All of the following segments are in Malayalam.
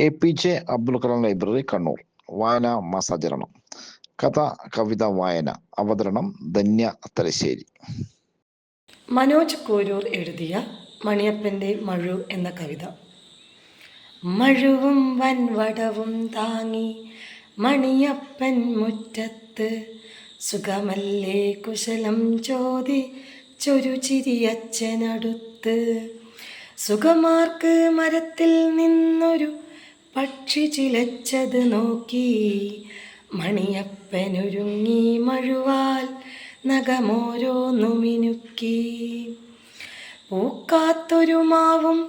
APJ Abdul Kalam library Kannur. വായനാ മാസാചരണം. കഥ, കവിത, വായന. അവതരണം ധന്യ തലശ്ശേരി. മനോജ് കോരൂർ എഴുതിയ മണിയപ്പൻ്റെ മഴു എന്ന കവിത. മഴുവും വൻവടവും താങ്ങി മണിയപ്പൻ മുറ്റത്ത്, സുഖമല്ലേ കുശലം ചോദിച്ചൊരു ചിരിയച്ഛനടുത്ത്. സുഖമാർക്ക് മരത്തിൽ നിന്നൊരു പക്ഷി ചിലച്ചത് നോക്കി, മണിയപ്പനൊരുങ്ങി മഴുവാൽ നഖമോരോന്നു മിനുക്കി. പൂക്കാത്തൊരു മാവും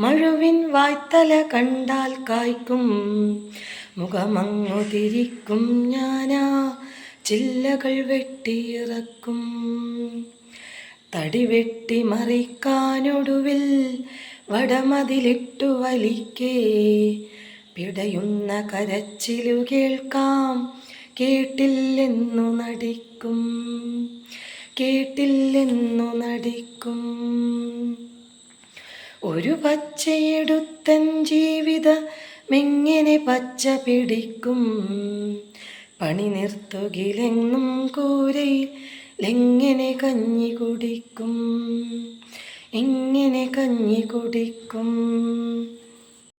മഴുവിൻ വായ്ത്തല കണ്ടാൽ കായ്ക്കും, മുഖമങ്ങു തിരിക്കും ഞാനാ ചില്ലകൾ വെട്ടിയിറക്കും. തടി വെട്ടി മറിക്കാനൊടുവിൽ വടമതിലിട്ടു വലിക്കേ, പിടയുന്ന കരച്ചിലു കേൾക്കാം, കേട്ടില്ലെന്നു നടിക്കും, കേട്ടില്ലെന്നു നടിക്കും. ഒരു പച്ചയെടുത്തൻ ജീവിതമെങ്ങനെ പച്ച പിടിക്കും, പണി നിർത്തുകിലെങ്ങും കൂരയിലെങ്ങനെ കഞ്ഞി കുടിക്കും, എങ്ങനെ കഞ്ഞി കുടിക്കും.